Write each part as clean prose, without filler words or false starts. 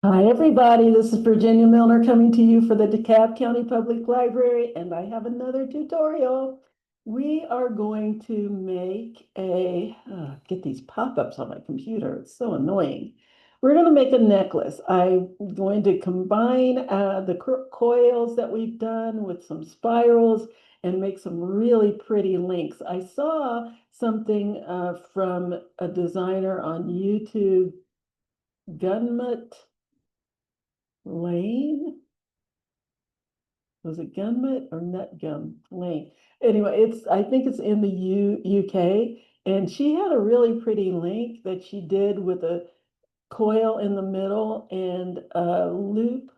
Hi, everybody. This is Virginia Milner coming to you for the DeKalb County Public Library, and I have another tutorial. We are going to make get these pop-ups on my computer. It's so annoying. We're going to make a necklace. I'm going to combine the coils that we've done with some spirals and make some really pretty links. I saw something from a designer on YouTube, Gunmut Lane. Was it Gunmut or Nutgum Lane? Anyway, I think it's in the UK, and she had a really pretty link that she did with a coil in the middle and a loop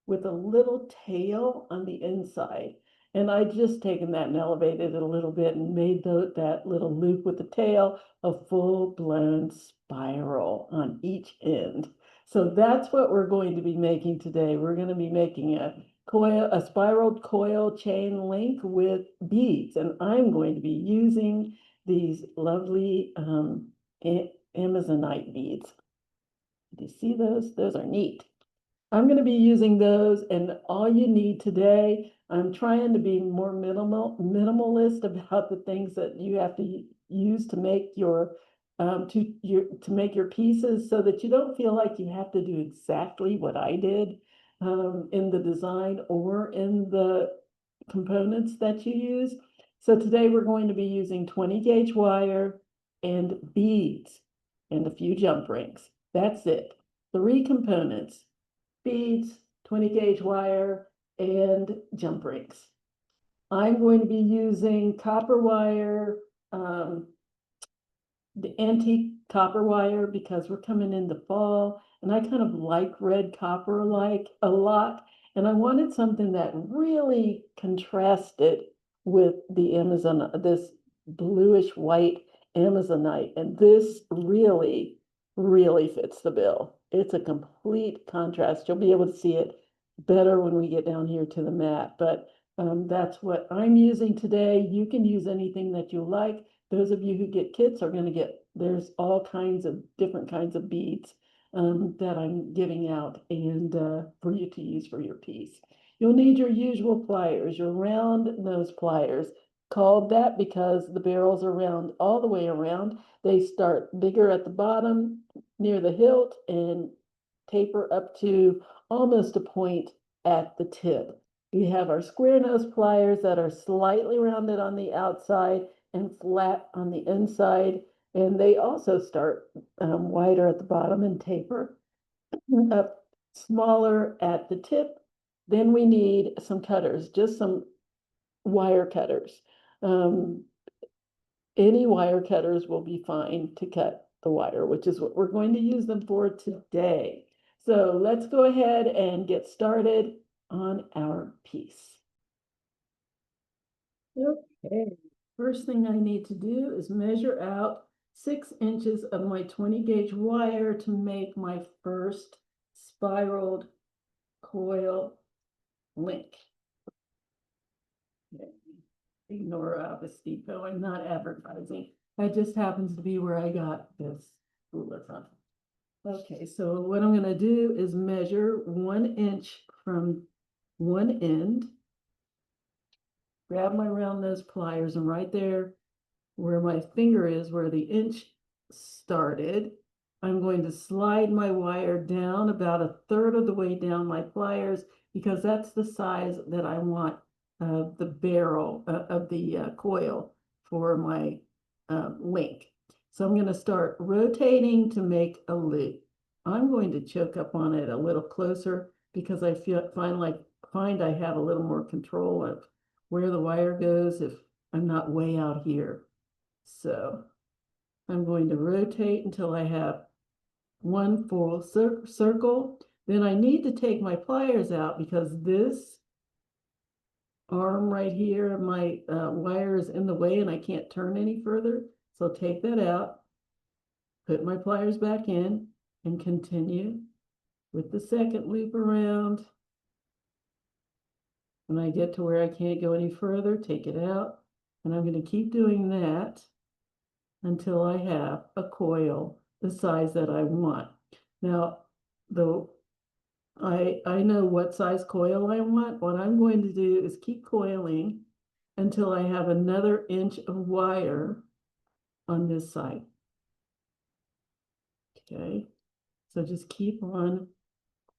with a little tail on the inside. And I just taken that and elevated it a little bit and made that little loop with the tail a full-blown spiral on each end. So that's what we're going to be making today. We're going to be making a spiraled coil chain link with beads, and I'm going to be using these lovely Amazonite beads. Do you see those? Those are neat. I'm going to be using those, and all you need today, I'm trying to be more minimalist about the things that you have to use to make to make your pieces, so that you don't feel like you have to do exactly what I did in the design or in the components that you use. So today we're going to be using 20 gauge wire and beads and a few jump rings. That's it. Three components: beads, 20 gauge wire, and jump rings. I'm going to be using copper wire, the antique copper wire, because we're coming into fall and I kind of like red copper like a lot. And I wanted something that really contrasted with the this bluish white Amazonite. And this really, really fits the bill. It's a complete contrast. You'll be able to see it better when we get down here to the mat. But that's what I'm using today. You can use anything that you like. Those of you who get kits are going to get, there's all kinds of different kinds of beads that I'm giving out and for you to use for your piece. You'll need your usual pliers, your round nose pliers, called that because the barrels are round all the way around. They start bigger at the bottom near the hilt and taper up to almost a point at the tip. We have our square nose pliers that are slightly rounded on the outside and flat on the inside. And they also start wider at the bottom and taper up smaller at the tip. Then we need some cutters, just some wire cutters. Um, any wire cutters will be fine to cut the wire, which is what we're going to use them for today. So let's go ahead and get started on our piece. Okay, first thing I need to do is measure out 6 inches of my 20 gauge wire to make my first spiraled coil link. Okay. Ignore Office Depot. I'm not advertising. That just happens to be where I got this ruler from. Okay, so what I'm going to do is measure 1 inch from one end, grab my round nose pliers, and right there where my finger is, where the inch started, I'm going to slide my wire down about a third of the way down my pliers, because that's the size that I want the barrel of the coil for my link. So I'm going to start rotating to make a loop. I'm going to choke up on it a little closer because I find I have a little more control of where the wire goes if I'm not way out here. So I'm going to rotate until I have one full circle. Then I need to take my pliers out because this arm right here, my wire is in the way and I can't turn any further. So take that out, put my pliers back in, and continue with the second loop around. When I get to where I can't go any further, take it out. And I'm going to keep doing that until I have a coil the size that I want. Now, the I know what size coil I want. What I'm going to do is keep coiling until I have another inch of wire on this side. Okay, so just keep on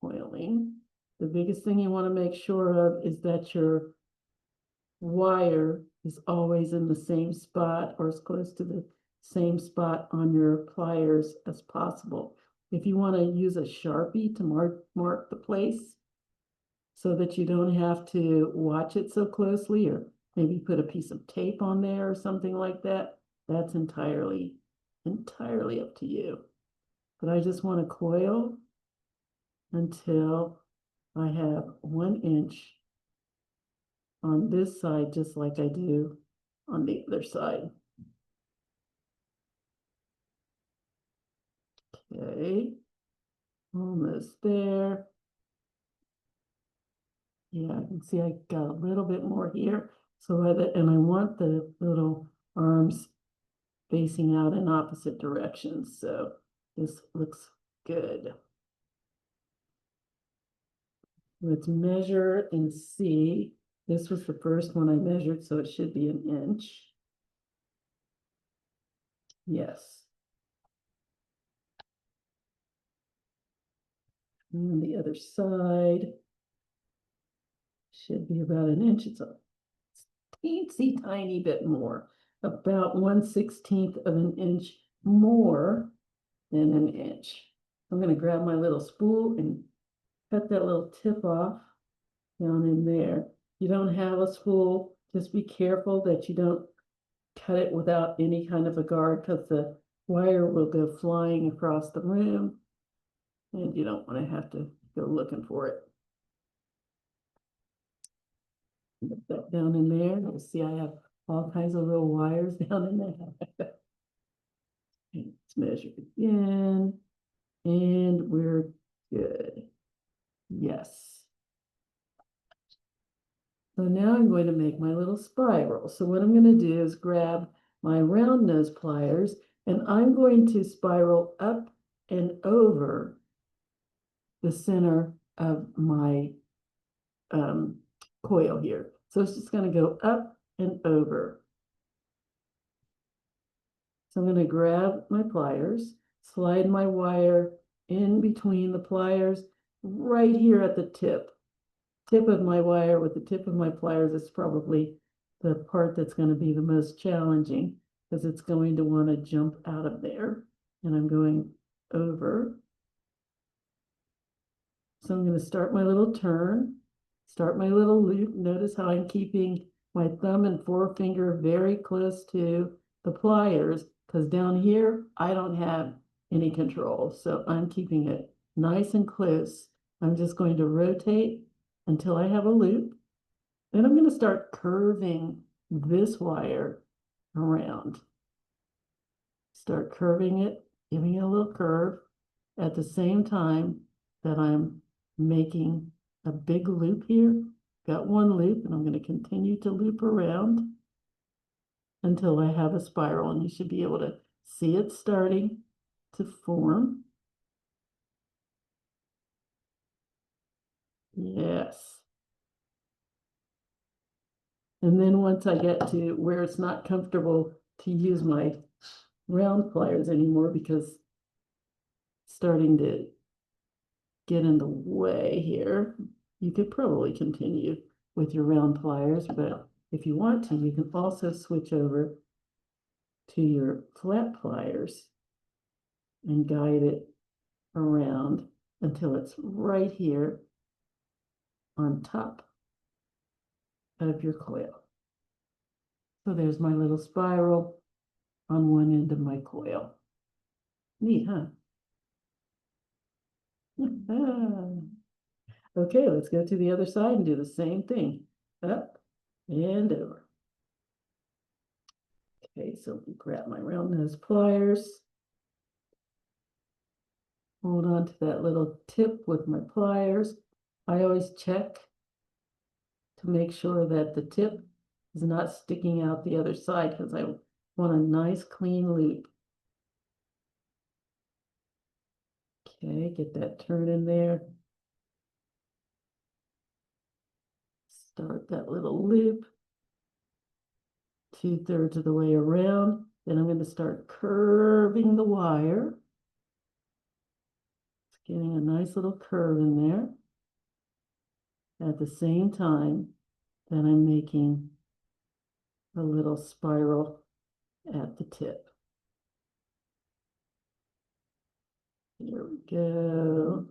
coiling. The biggest thing you want to make sure of is that your wire is always in the same spot or as close to the same spot on your pliers as possible. If you want to use a Sharpie to mark the place so that you don't have to watch it so closely, or maybe put a piece of tape on there or something like that, that's entirely up to you. But I just want to coil until I have 1 inch on this side, just like I do on the other side. Okay, almost there. Yeah, I can see I got a little bit more here. So and I want the little arms facing out in opposite directions. So this looks good. Let's measure and see. This was the first one I measured, so it should be 1 inch. Yes. And the other side should be about 1 inch. It's a teensy tiny bit more, about 1/16 of an inch more than 1 inch. I'm going to grab my little spool and cut that little tip off down in there. You don't have a spool, just be careful that you don't cut it without any kind of a guard, because the wire will go flying across the room and you don't want to have to go looking for it. Put that down in there. You see I have all kinds of little wires down in there. Let's measure again, and we're good. Yes. So now I'm going to make my little spiral. So what I'm going to do is grab my round nose pliers, and I'm going to spiral up and over the center of my coil here. So it's just going to go up and over. So I'm going to grab my pliers, slide my wire in between the pliers right here at the tip of my wire with the tip of my pliers. Is probably the part that's going to be the most challenging, because it's going to want to jump out of there. And I'm going over. So I'm going to start my little turn, start my little loop. Notice how I'm keeping my thumb and forefinger very close to the pliers, because down here I don't have any control. So I'm keeping it nice and close. I'm just going to rotate until I have a loop. Then I'm going to start curving this wire around. Start curving it, giving it a little curve at the same time that I'm making a big loop here. Got one loop, and I'm going to continue to loop around until I have a spiral, and you should be able to see it starting to form. Yes. And then once I get to where it's not comfortable to use my round pliers anymore, because it's starting to get in the way here, you could probably continue with your round pliers, but if you want to, you can also switch over to your flat pliers and guide it around until it's right here on top of your coil. So there's my little spiral on one end of my coil. Neat, huh? Okay, let's go to the other side and do the same thing. Up and over. Okay, so grab my round nose pliers. Hold on to that little tip with my pliers. I always check to make sure that the tip is not sticking out the other side, because I want a nice clean loop. Okay, get that turn in there. Start that little loop 2/3 of the way around. Then I'm going to start curving the wire. It's getting a nice little curve in there. At the same time that I'm making a little spiral at the tip. Here we go.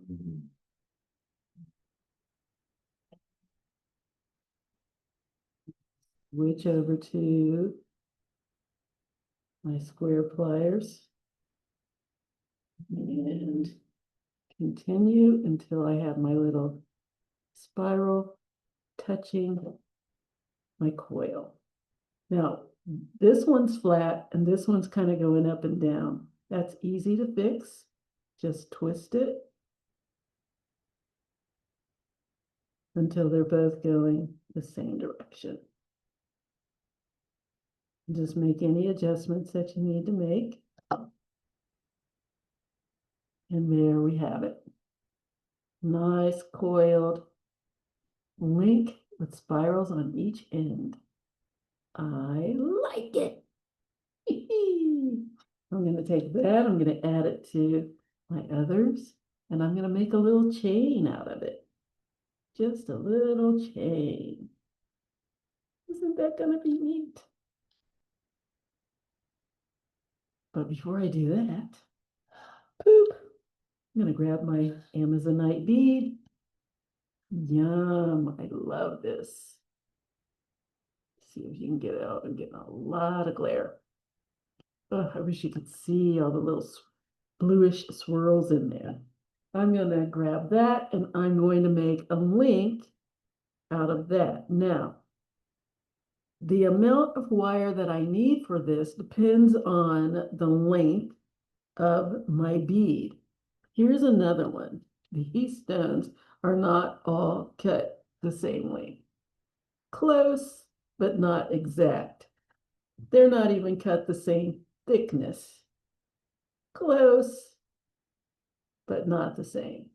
Switch over to my square pliers and continue until I have my little spiral touching my coil. Now, this one's flat and this one's kind of going up and down. That's easy to fix. Just twist it until they're both going the same direction. Just make any adjustments that you need to make. And there we have it. Nice coiled link with spirals on each end. I like it. I'm going to take that, I'm going to add it to my others, and I'm going to make a little chain out of it. Just a little chain. Isn't that going to be neat? But before I do that, poop, I'm going to grab my Amazonite bead. Yum, I love this. See if you can get it out. I'm getting a lot of glare. Oh, I wish you could see all the little bluish swirls in there. I'm going to grab that and I'm going to make a link out of that. Now, the amount of wire that I need for this depends on the length of my bead. Here's another one. These stones are not all cut the same length. Close, but not exact. They're not even cut the same thickness. Close, but not the same.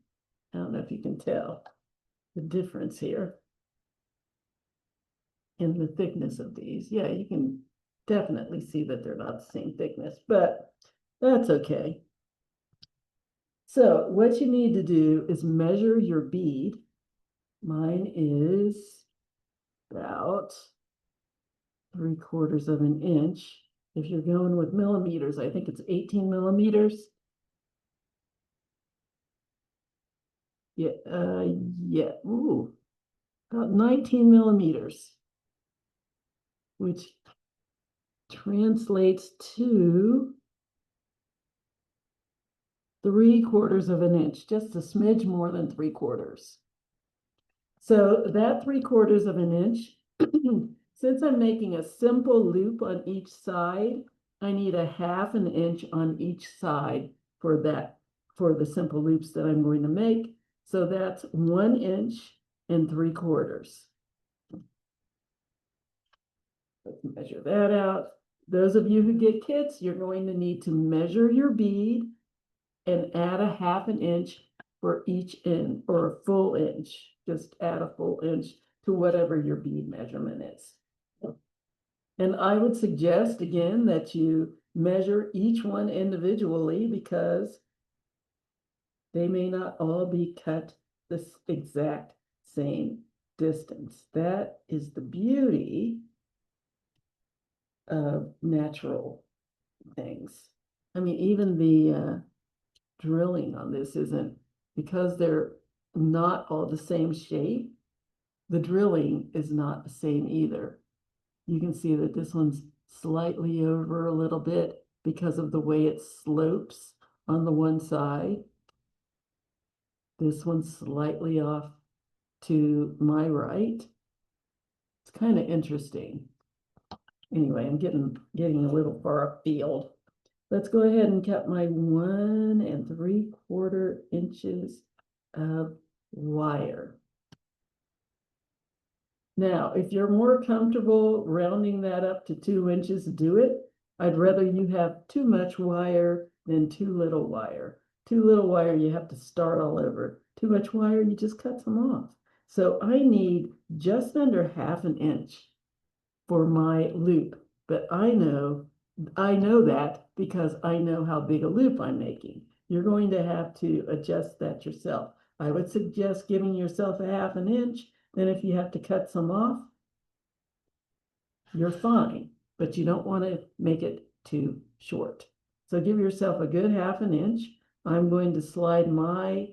I don't know if you can tell the difference here in the thickness of these. Yeah, you can definitely see that they're not the same thickness, but that's okay. So what you need to do is measure your bead. Mine is about 3/4 of an inch. If you're going with millimeters, I think it's 18 millimeters. Yeah, ooh, about 19 millimeters, which translates to 3/4 of an inch, just a smidge more than 3/4. So that 3/4 of an inch, since I'm making a simple loop on each side, I need a 1/2 an inch on each side for that, for the simple loops that I'm going to make. So that's 1 inch and 3/4. Let's measure that out. Those of you who get kits, you're going to need to measure your bead and add a 1/2 an inch for each end, or a full inch. Just add a full inch to whatever your bead measurement is. And I would suggest again that you measure each one individually because they may not all be cut this exact same distance. That is the beauty of natural things. I mean, even the drilling on this isn't, because they're not all the same shape, the drilling is not the same either. You can see that this one's slightly over a little bit because of the way it slopes on the one side. This one's slightly off to my right. It's kind of interesting. Anyway, I'm getting a little far afield. Let's go ahead and cut my 1 3/4 inches of wire. Now, if you're more comfortable rounding that up to 2 inches, do it. I'd rather you have too much wire than too little wire. Too little wire, you have to start all over. Too much wire, you just cut some off. So I need just under 1/2 inch for my loop, but I know that because I know how big a loop I'm making. You're going to have to adjust that yourself. I would suggest giving yourself 1/2 inch. Then if you have to cut some off, you're fine, but you don't want to make it too short. So give yourself a good 1/2 inch. I'm going to slide my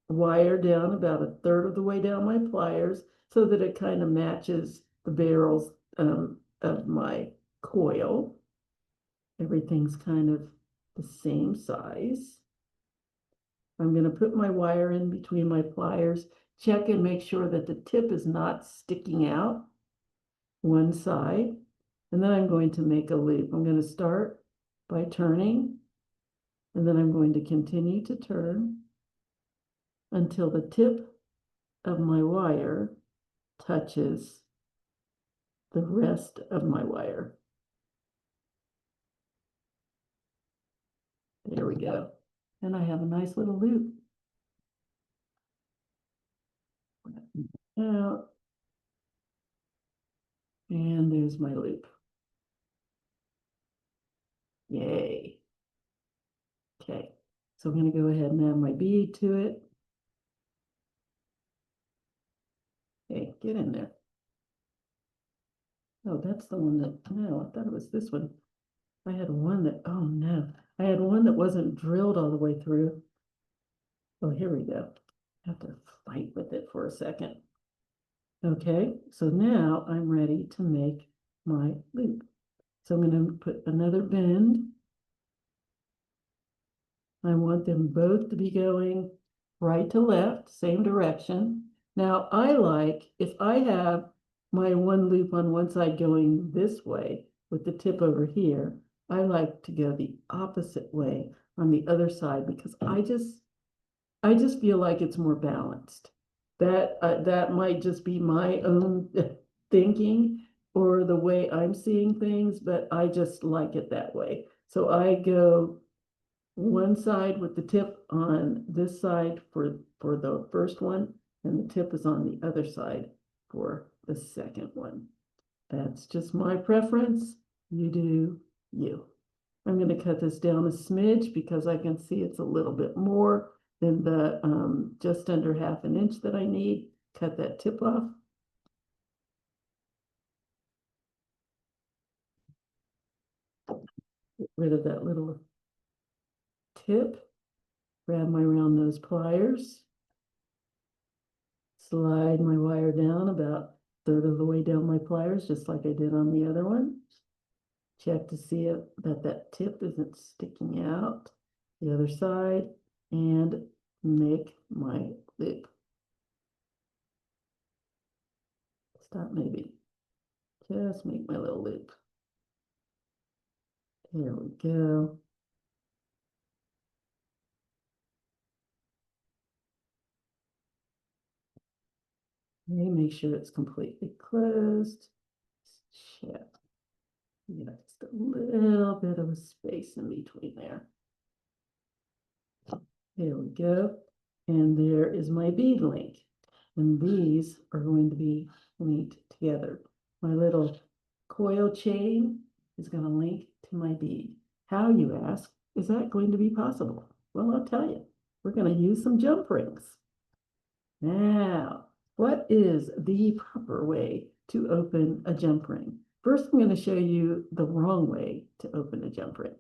wire down about 1/3 of the way down my pliers so that it kind of matches the barrels of my coil. Everything's kind of the same size. I'm going to put my wire in between my pliers, check and make sure that the tip is not sticking out one side. And then I'm going to make a loop. I'm going to start by turning, and then I'm going to continue to turn until the tip of my wire touches the rest of my wire. There we go. And I have a nice little loop. Out. And there's my loop. Yay. Okay, so I'm going to go ahead and add my bead to it. Hey, get in there. Oh, that's the one that, no, I thought it was this one. I had one that, oh no, I had one that wasn't drilled all the way through. Oh, here we go. I have to fight with it for a second. Okay, so now I'm ready to make my loop. So I'm going to put another bend. I want them both to be going right to left, same direction. Now I like, if I have my one loop on one side going this way with the tip over here, I like to go the opposite way on the other side because I just feel like it's more balanced. That might just be my own thinking or the way I'm seeing things, but I just like it that way. So I go one side with the tip on this side for the first one, and the tip is on the other side for the second one. That's just my preference. You do you. I'm going to cut this down a smidge because I can see it's a little bit more than the just under 1/2 inch that I need. Cut that tip off. Get rid of that little tip. Grab my round nose pliers. Slide my wire down about 1/3 of the way down my pliers, just like I did on the other one. Check to see that tip isn't sticking out. The other side, and make my loop. Stop maybe. Just make my little loop. There we go. Okay, make sure it's completely closed. Check. Yeah, just a little bit of a space in between there. There we go. And there is my bead link. And these are going to be linked together. My little coil chain is going to link to my bead. How, you ask, is that going to be possible? Well, I'll tell you. We're going to use some jump rings. Now, what is the proper way to open a jump ring? First, I'm going to show you the wrong way to open a jump ring.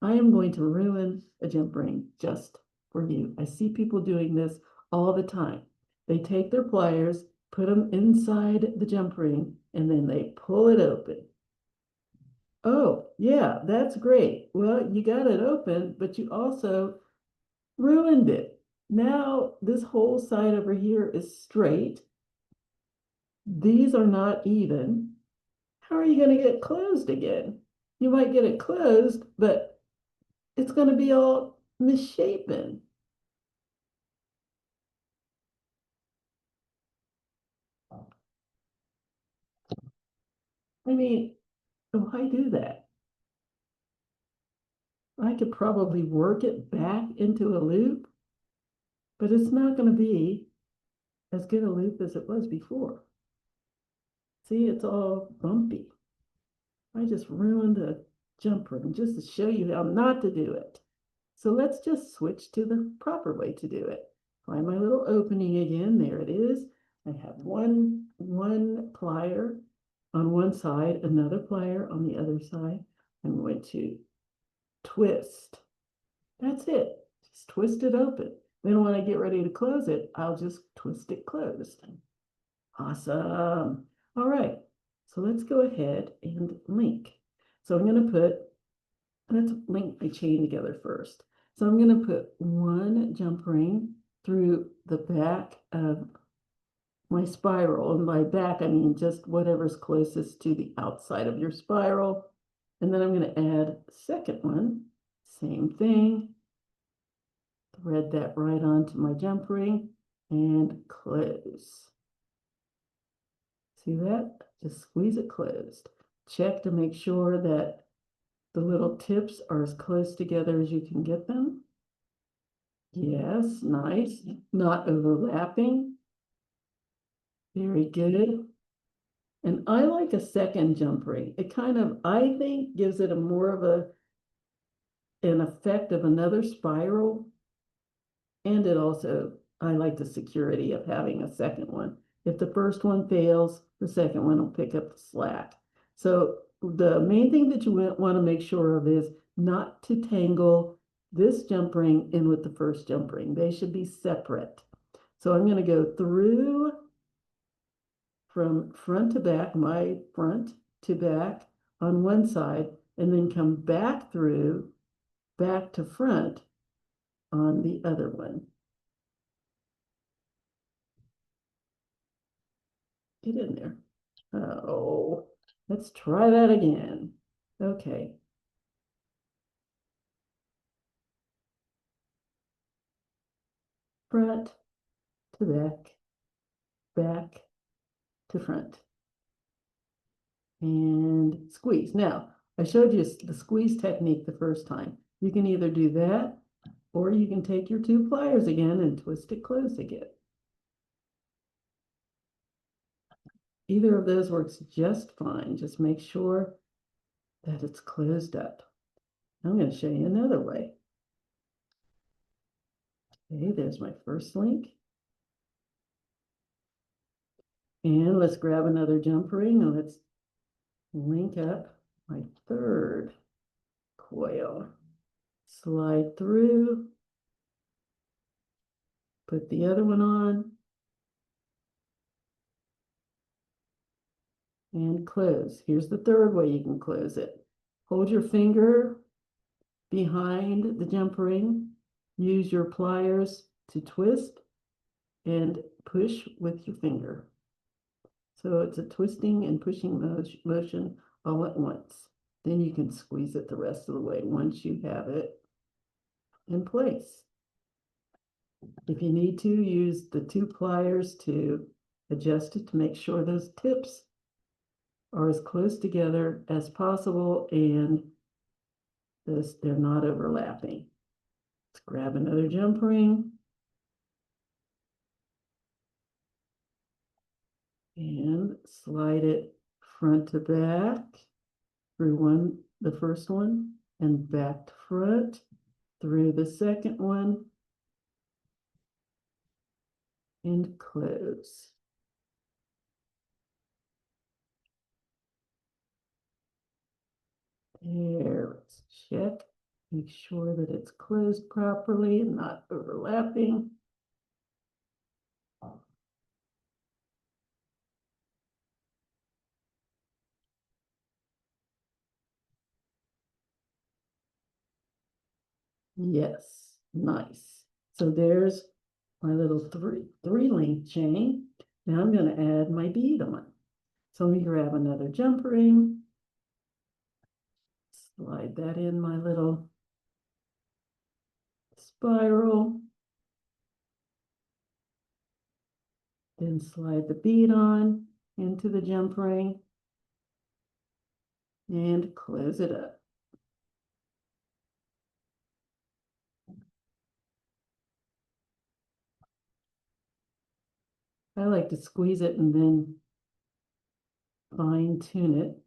I am going to ruin a jump ring just for you. I see people doing this all the time. They take their pliers, put them inside the jump ring, and then they pull it open. Oh, yeah, that's great. Well, you got it open, but you also ruined it. Now this whole side over here is straight. These are not even. How are you going to get it closed again? You might get it closed, but it's going to be all misshapen. I mean, why do that? I could probably work it back into a loop, but it's not going to be as good a loop as it was before. See, it's all bumpy. I just ruined a jump ring just to show you how not to do it. So let's just switch to the proper way to do it. Find my little opening again. There it is. I have one plier on one side, another plier on the other side. I'm going to twist. That's it. Just twist it open. Then when I get ready to close it, I'll just twist it closed. Awesome. All right. So let's go ahead and link. So I'm going to let's link my chain together first. So I'm going to put one jump ring through the back of my spiral. And by back, I mean just whatever's closest to the outside of your spiral. And then I'm going to add a second one. Same thing. Thread that right onto my jump ring and close. See that? Just squeeze it closed. Check to make sure that the little tips are as close together as you can get them. Yes, nice. Not overlapping. Very good. And I like a second jump ring. It kind of, I think, gives it a more of an effect of another spiral. And it also, I like the security of having a second one. If the first one fails, the second one will pick up the slack. So the main thing that you want to make sure of is not to tangle this jump ring in with the first jump ring. They should be separate. So I'm going to go through from front to back, my front to back on one side, and then come back through, back to front on the other one. Get in there. Oh, let's try that again. Okay. Front to back, back to front. And squeeze. Now, I showed you the squeeze technique the first time. You can either do that, or you can take your two pliers again and twist it closed again. Either of those works just fine. Just make sure that it's closed up. I'm going to show you another way. Okay, there's my first link. And let's grab another jump ring and let's link up my third coil. Slide through, put the other one on, and close. Here's the third way you can close it. Hold your finger behind the jump ring, use your pliers to twist, and push with your finger. So it's a twisting and pushing motion all at once. Then you can squeeze it the rest of the way once you have it in place. If you need to, use the two pliers to adjust it to make sure those tips are as close together as possible and they're not overlapping. Let's grab another jump ring. And slide it front to back through the first one, and back to front through the second one, and close. There, let's check. Make sure that it's closed properly and not overlapping. Yes, nice. So there's my little three link chain. Now I'm going to add my bead on. So let me grab another jump ring. Slide that in my little spiral. Then slide the bead on into the jump ring and close it up. I like to squeeze it and then fine tune it.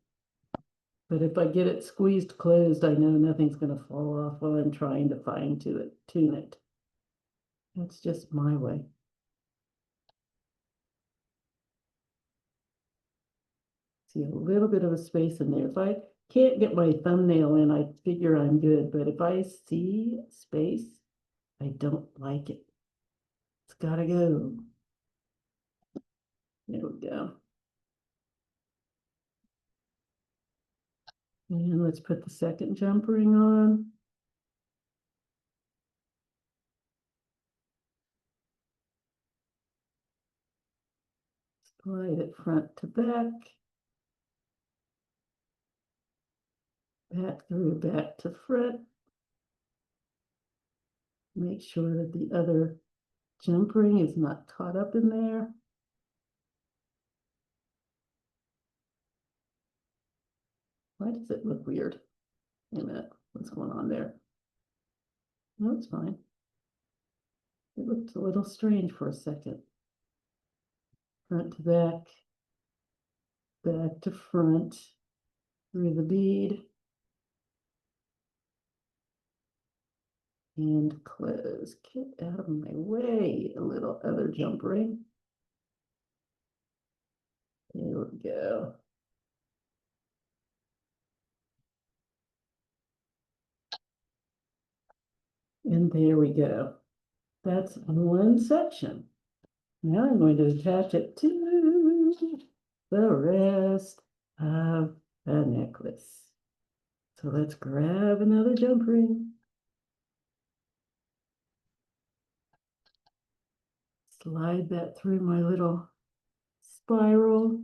But if I get it squeezed closed, I know nothing's going to fall off while I'm trying to tune it. That's just my way. See a little bit of a space in there. If I can't get my thumbnail in, I figure I'm good. But if I see space, I don't like it. It's gotta go. There we go. And let's put the second jump ring on. Slide it front to back. Back through, back to front. Make sure that the other jump ring is not caught up in there. Why does it look weird? Wait a minute, what's going on there? No, it's fine. It looked a little strange for a second. Front to back, back to front, through the bead, and close. Get out of my way, a little other jump ring. There we go. And there we go. That's one section. Now I'm going to attach it to the rest of the necklace. So let's grab another jump ring. Slide that through my little spiral.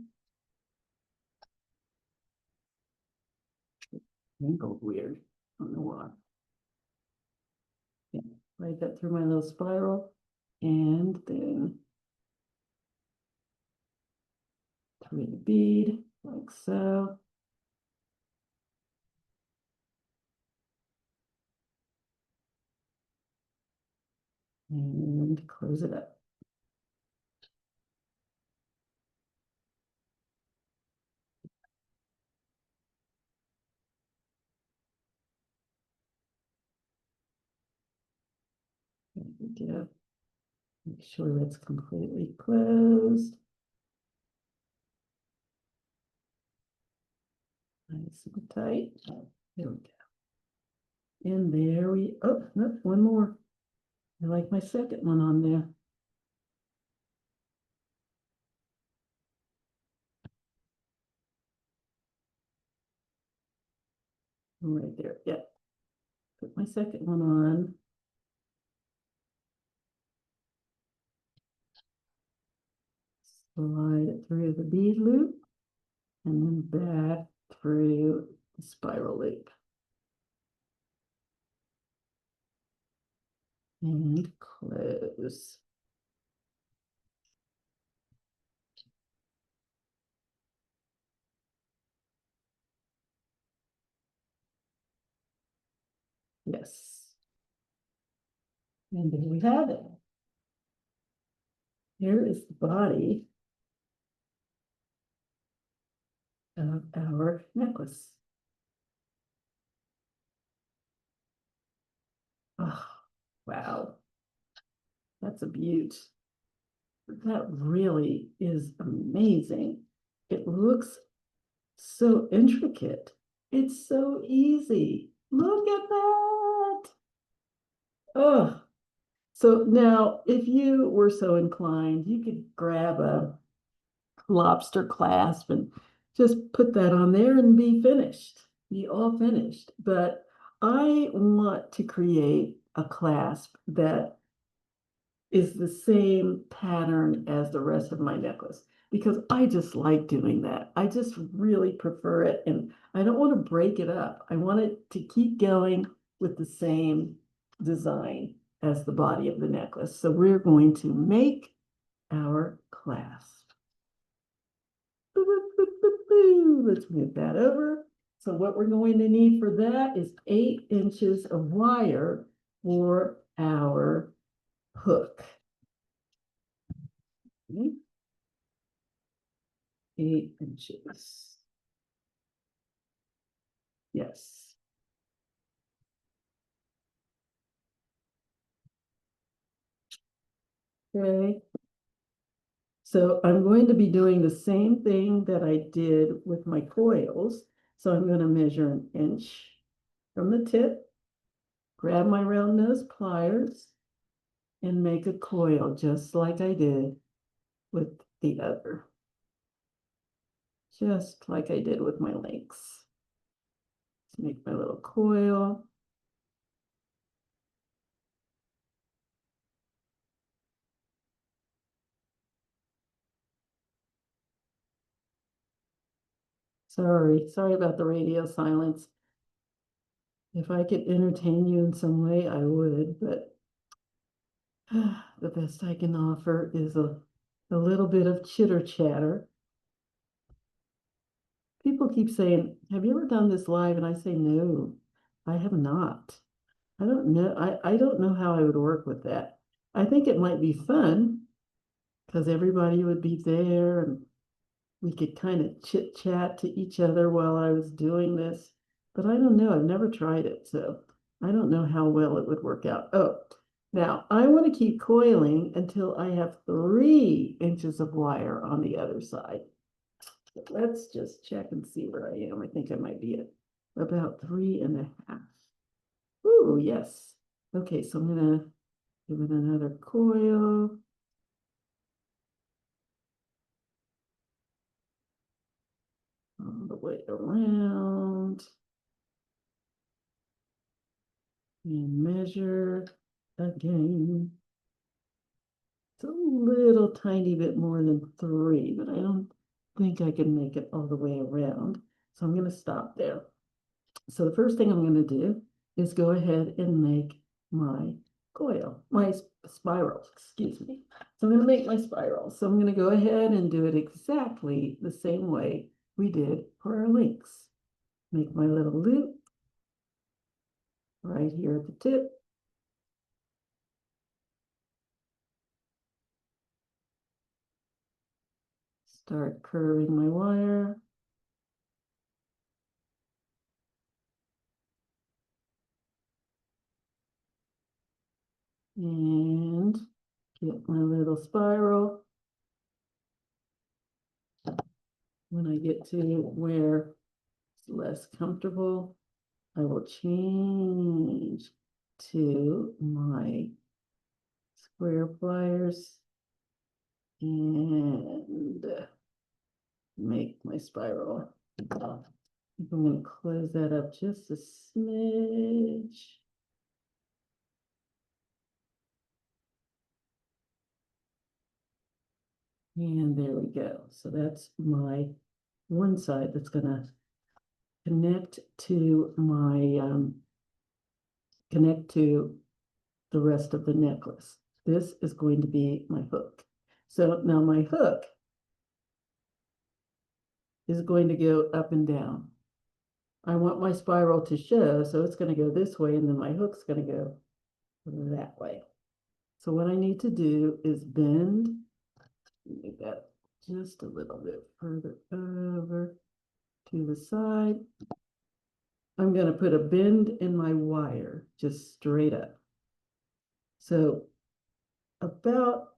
Wrinkled weird. I don't know why. Yeah, slide that through my little spiral and then through the bead like so. And close it up. There we go. Make sure that's completely closed. Nice and tight. There we go. And there we, oh, no, one more. I like my second one on there. Right there, yeah. Put my second one on. Slide it through the bead loop and then back through the spiral loop. And close. Yes. And there we have it. Here is the body of our necklace. Oh, wow. That's a beaut. That really is amazing. It looks so intricate. It's so easy. Look at that. Oh, so now if you were so inclined, you could grab a lobster clasp and just put that on there and be finished, be all finished. But I want to create a clasp that is the same pattern as the rest of my necklace because I just like doing that. I just really prefer it and I don't want to break it up. I want it to keep going with the same design as the body of the necklace. So we're going to make our clasp. Let's move that over. So what we're going to need for that is 8 inches of wire for our hook. 8 inches. Yes. Okay. So I'm going to be doing the same thing that I did with my coils. So I'm going to measure an inch from the tip, grab my round nose pliers, and make a coil just like I did with the other. Just like I did with my links. Let's make my little coil. Sorry about the radio silence. If I could entertain you in some way, I would, but the best I can offer is a little bit of chitter chatter. People keep saying, have you ever done this live? And I say, no, I have not. I don't know. I don't know how I would work with that. I think it might be fun because everybody would be there and we could kind of chit chat to each other while I was doing this. But I don't know. I've never tried it. So I don't know how well it would work out. Oh, now I want to keep coiling until I have 3 inches of wire on the other side. Let's just check and see where I am. I think I might be at about 3.5. Ooh, yes. Okay, so I'm gonna give it another coil. All the way around. And measure again. It's a little tiny bit more than 3, but I don't think I can make it all the way around. So I'm going to stop there. So the first thing I'm going to do is go ahead and make my coil, my spiral, excuse me. So I'm going to make my spiral. So I'm going to go ahead and do it exactly the same way we did for our links. Make my little loop right here at the tip. Start curving my wire. And get my little spiral. When I get to where it's less comfortable, I will change to my square pliers and make my spiral. I'm going to close that up just a smidge. And there we go. So that's my one side that's going to connect to my connect to the rest of the necklace. This is going to be my hook. So now my hook is going to go up and down. I want my spiral to show, so it's going to go this way, and then my hook's going to go that way. So what I need to do is bend, make that just a little bit further over to the side. I'm going to put a bend in my wire, just straight up. So about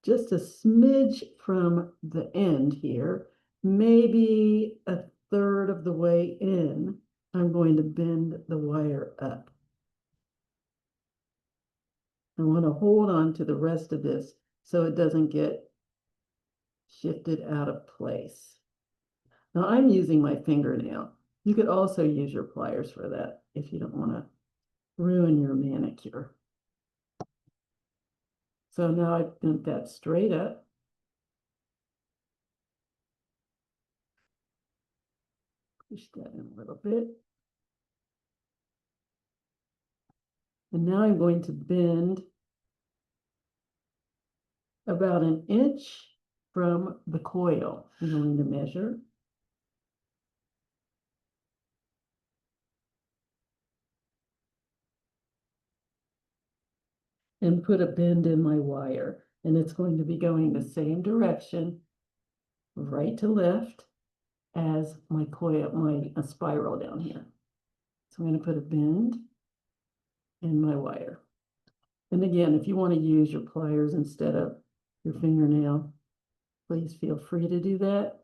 just a smidge from the end here, maybe a third of the way in, I'm going to bend the wire up. I want to hold on to the rest of this so it doesn't get shifted out of place. Now I'm using my fingernail. You could also use your pliers for that if you don't want to ruin your manicure. So now I've bent that straight up. Push that in a little bit. And now I'm going to bend about an inch from the coil. I'm going to measure. And put a bend in my wire. And it's going to be going the same direction right to left as my coil, my spiral down here. So I'm going to put a bend in my wire. And again, if you want to use your pliers instead of your fingernail, please feel free to do that.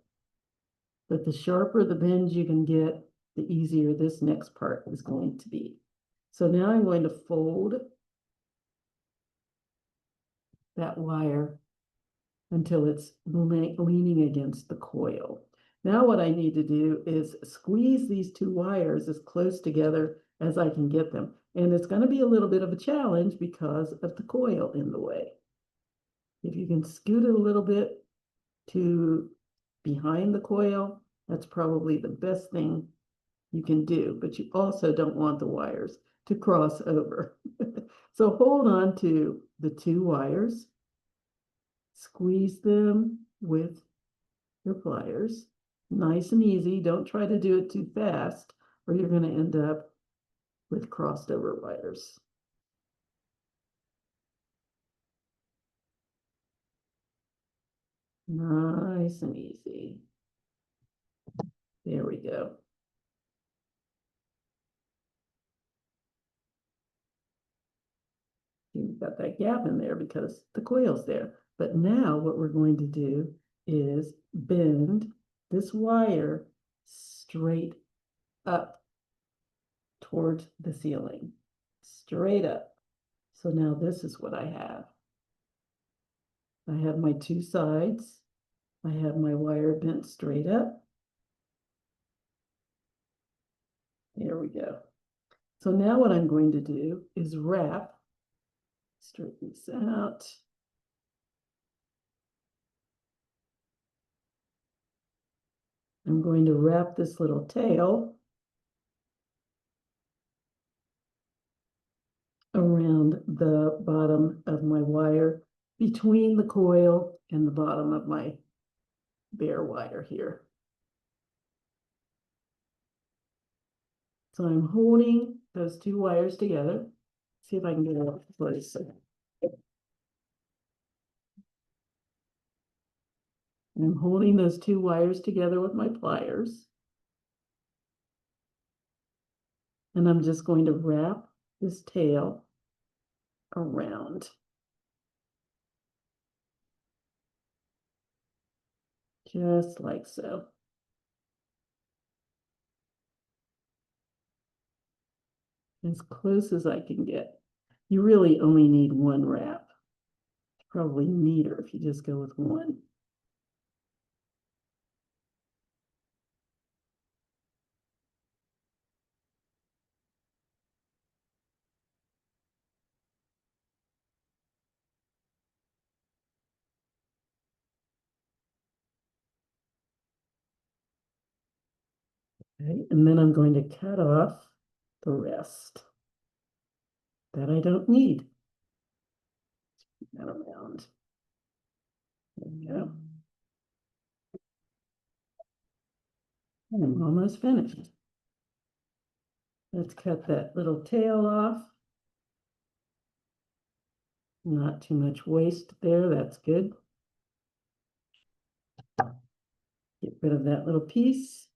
But the sharper the bend you can get, the easier this next part is going to be. So now I'm going to fold that wire until it's leaning against the coil. Now what I need to do is squeeze these two wires as close together as I can get them. And it's going to be a little bit of a challenge because of the coil in the way. If you can scoot it a little bit to behind the coil, that's probably the best thing you can do, but you also don't want the wires to cross over. So hold on to the two wires, squeeze them with your pliers, nice and easy. Don't try to do it too fast or you're going to end up with crossed over wires. Nice and easy. There we go. You've got that gap in there because the coil's there. But now what we're going to do is bend this wire straight up towards the ceiling, straight up. So now this is what I have. I have my two sides. I have my wire bent straight up. There we go. So now what I'm going to do is wrap, straighten this out. I'm going to wrap this little tail around the bottom of my wire between the coil and the bottom of my bare wire here. So I'm holding those two wires together. See if I can get it off the place. I'm holding those two wires together with my pliers. And I'm just going to wrap this tail around. Just like so. As close as I can get. You really only need one wrap. It's probably neater if you just go with one. Okay, and then I'm going to cut off the rest that I don't need. That around. There we go. I'm almost finished. Let's cut that little tail off. Not too much waste there, that's good. Get rid of that little piece.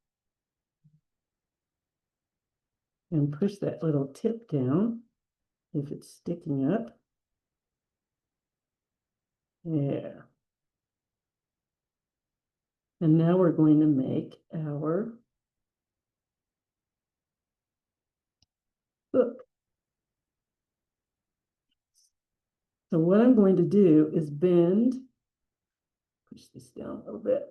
And push that little tip down if it's sticking up. There. And now we're going to make our hook. So what I'm going to do is bend, push this down a little bit.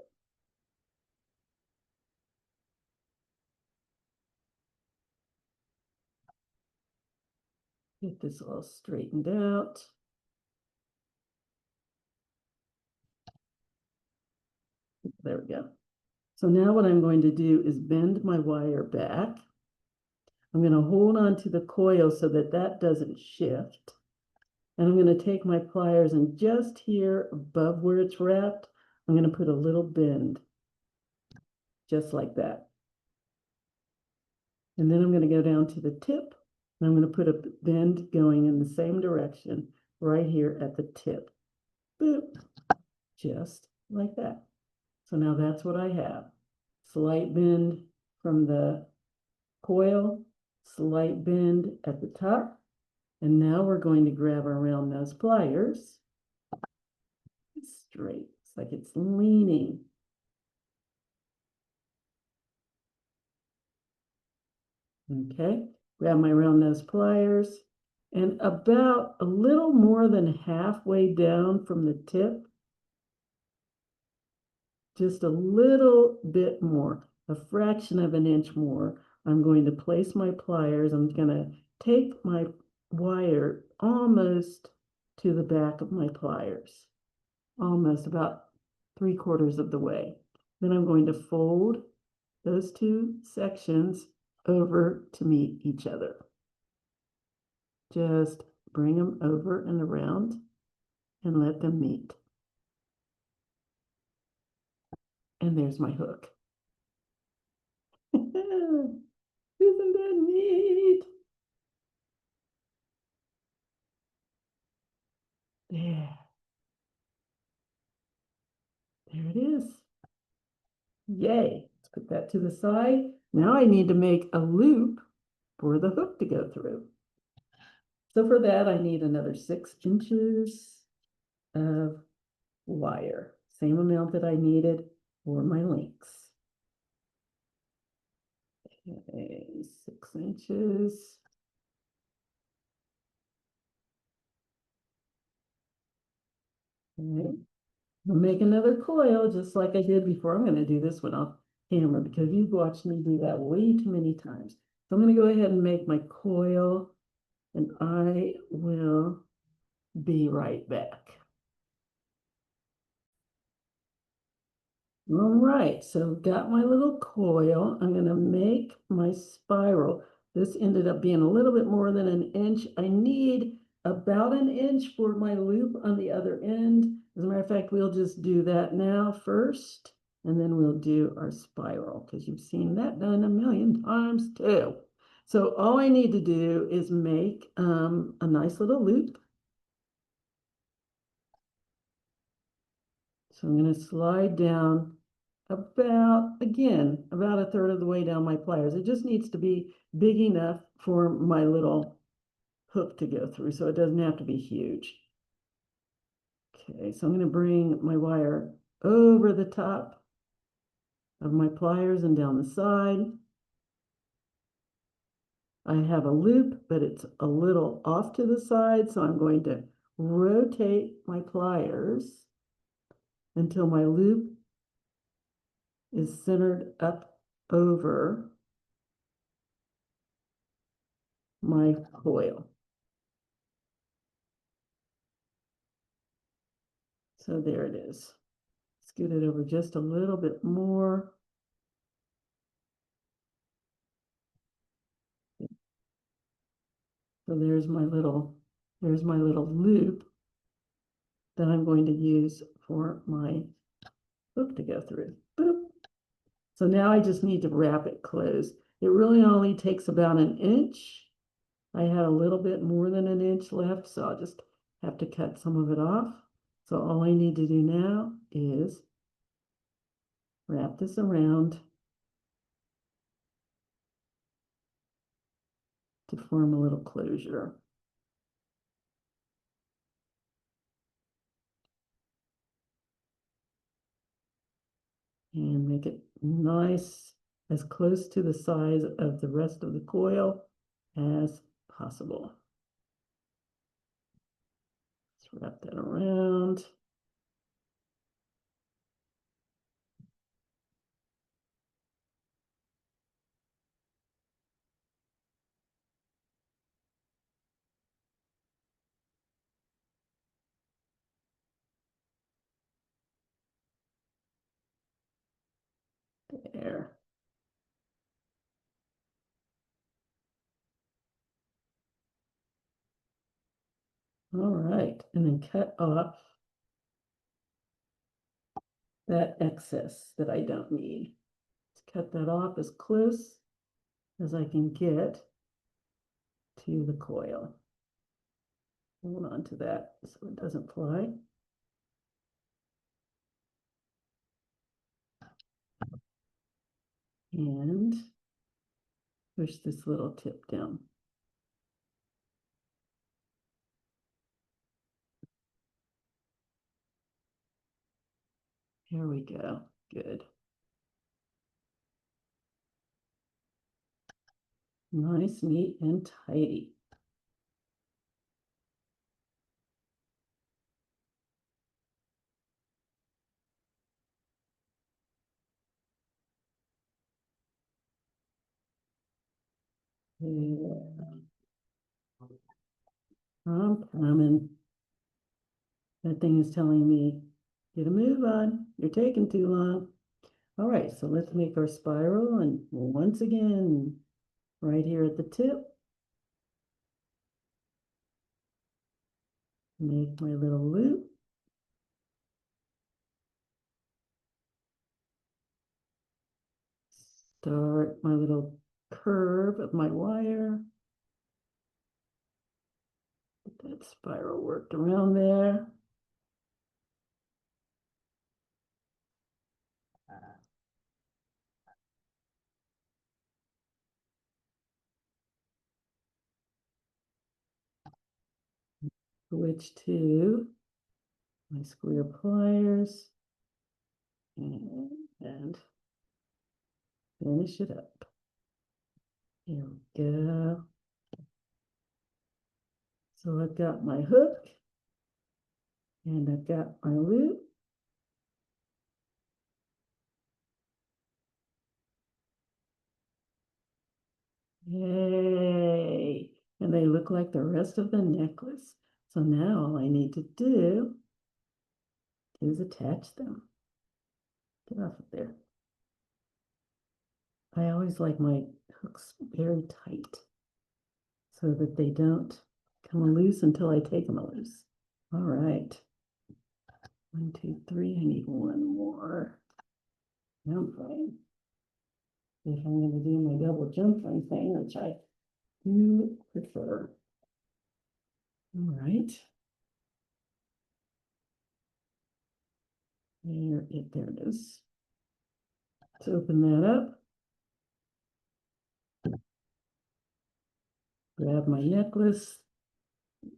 Get this all straightened out. There we go. So now what I'm going to do is bend my wire back. I'm going to hold on to the coil so that that doesn't shift. And I'm going to take my pliers and just here above where it's wrapped, I'm going to put a little bend, just like that. And then I'm going to go down to the tip, and I'm going to put a bend going in the same direction right here at the tip. Boop, just like that. So now that's what I have. Slight bend from the coil, slight bend at the top. And now we're going to grab our round nose pliers. Straight, it's like it's leaning. Okay, grab my round nose pliers, and about a little more than halfway down from the tip, just a little bit more, a fraction of an inch more, I'm going to place my pliers. I'm going to take my wire almost to the back of my pliers, almost about 3/4 of the way. Then I'm going to fold those two sections over to meet each other. Just bring them over and around and let them meet. And there's my hook. Isn't that neat? There it is. Yay. Let's put that to the side. Now I need to make a loop for the hook to go through. So for that, I need another 6 inches of wire. Same amount that I needed for my links. Okay, 6 inches. Okay. I'll make another coil just like I did before. I'm going to do this one off camera because you've watched me do that way too many times. So I'm going to go ahead and make my coil, and I will be right back. All right, so got my little coil. I'm going to make my spiral. This ended up being a little bit more than an inch. I need about an inch for my loop on the other end. As a matter of fact, we'll just do that now first, and then we'll do our spiral because you've seen that done a million times too. So all I need to do is make a nice little loop. So I'm going to slide down about, again, about 1/3 of the way down my pliers. It just needs to be big enough for my little hook to go through, so it doesn't have to be huge. Okay, so I'm going to bring my wire over the top of my pliers and down the side. I have a loop, but it's a little off to the side, so I'm going to rotate my pliers until my loop is centered up over my coil. So there it is. Scoot it over just a little bit more. So there's my little loop that I'm going to use for my hook to go through. Boop. So now I just need to wrap it closed. It really only takes about an inch. I had a little bit more than an inch left, so I'll just have to cut some of it off. So all I need to do now is wrap this around to form a little closure. And make it nice, as close to the size of the rest of the coil as possible. Let's wrap that around. There. All right, and then cut off that excess that I don't need. Let's cut that off as close as I can get to the coil. Hold on to that so it doesn't fly. and push this little tip down. Here we go. Good. Nice, neat, and tidy. Yeah. I'm coming. That thing is telling me, get a move on. You're taking too long. All right, so let's make our spiral. And once again, right here at the tip, make my little loop. Start my little curve of my wire. Get that spiral worked around there. Switch to my square pliers and finish it up. Here we go. So I've got my hook and I've got my loop. Yay! And they look like the rest of the necklace. So now all I need to do is attach them. Get off of there. I always like my hooks very tight so that they don't come loose until I take them loose. All right. 1, 2, 3. I need one more jump ring. If I'm going to do my double jump ring thing, which I do prefer. All right. There it is. Let's open that up. Grab my necklace.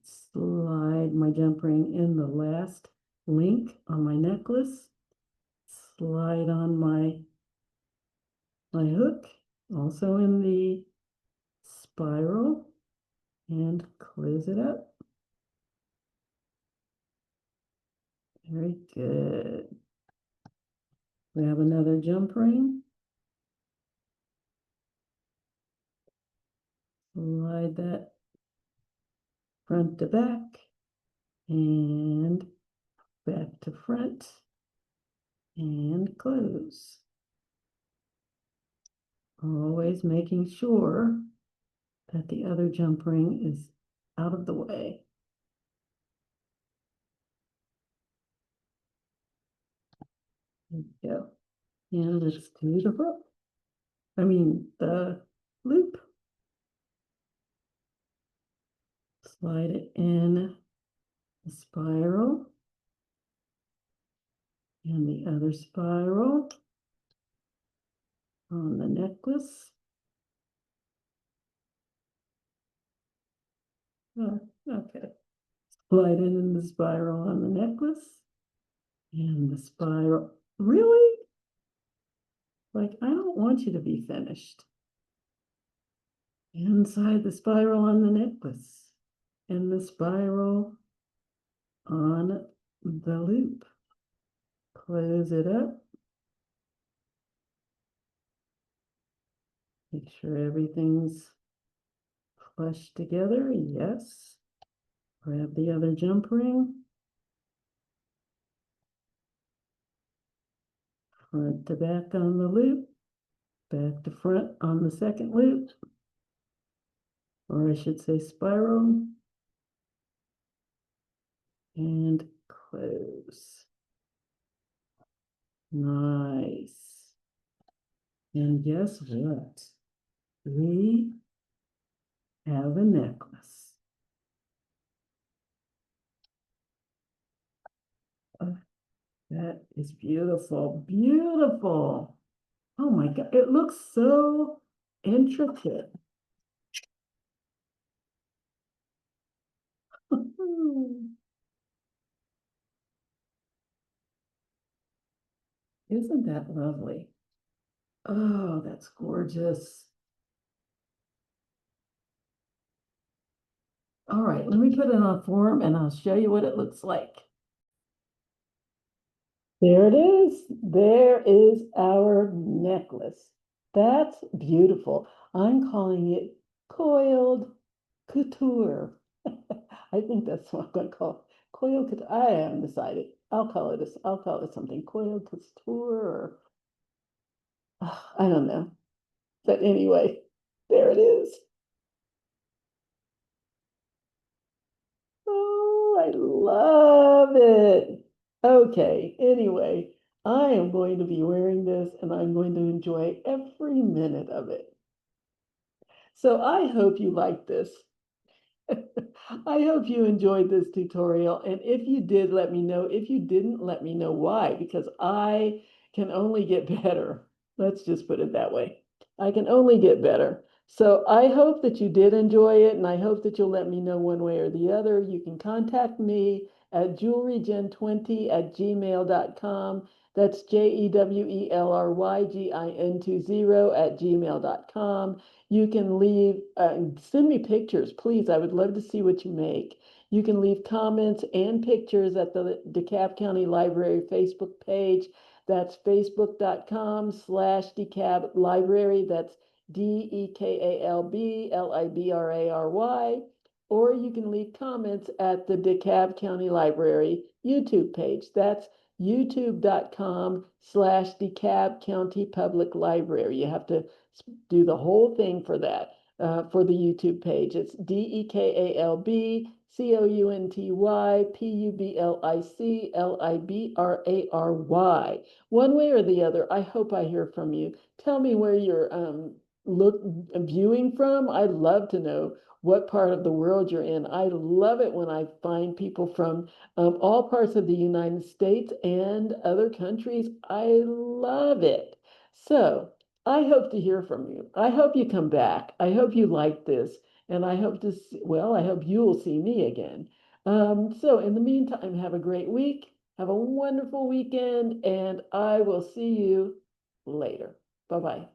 Slide my jump ring in the last link on my necklace. Slide on my hook, also in the spiral, and close it up. Very good. Grab another jump ring. Slide that front to back and back to front and close. Always making sure that the other jump ring is out of the way. There we go. And let's do the hook. The loop. Slide it in the spiral and the other spiral on the necklace. Oh, okay. Slide it in the spiral on the necklace and the spiral. Really? Like, I don't want you to be finished. Inside the spiral on the necklace and the spiral on the loop. Close it up. Make sure everything's flush together. Yes. Grab the other jump ring. Front to back on the loop. Back to front on the second loop. Or I should say spiral. And close. Nice. And guess what? We have a necklace. Oh, that is beautiful. Beautiful. Oh my God, it looks so intricate. Isn't that lovely? Oh, that's gorgeous. All right, let me put it on form and I'll show you what it looks like. There it is. There is our necklace. That's beautiful. I'm calling it coiled couture. I think that's what I'm going to call it. Coiled couture. I haven't decided. I'll call it something. Coiled couture or I don't know. But anyway, there it is. Oh, I love it. Okay, anyway, I am going to be wearing this and I'm going to enjoy every minute of it. So I hope you like this. I hope you enjoyed this tutorial. And if you did, let me know. If you didn't, let me know why, because I can only get better. Let's just put it that way. I can only get better. So I hope that you did enjoy it, and I hope that you'll let me know one way or the other. You can contact me at jewelrygen20@gmail.com. That's JEWELRYGIN20@gmail.com. You can leave, send me pictures, please. I would love to see what you make. You can leave comments and pictures at the DeKalb County Library Facebook page. That's facebook.com/DeKalb Library. That's DeKalb Library. Or you can leave comments at the DeKalb County Library YouTube page. That's youtube.com/DeKalb County Public Library. You have to do the whole thing for that, for the YouTube page. It's DeKalbCountyPublic Library. One way or the other, I hope I hear from you. Tell me where you're look viewing from. I'd love to know what part of the world you're in. I love it when I find people from all parts of the United States and other countries. I love it. So I hope to hear from you. I hope you come back. I hope you like this. And I hope to see, well, I hope you'll see me again. So in the meantime, have a great week. Have a wonderful weekend, and I will see you later. Bye-bye.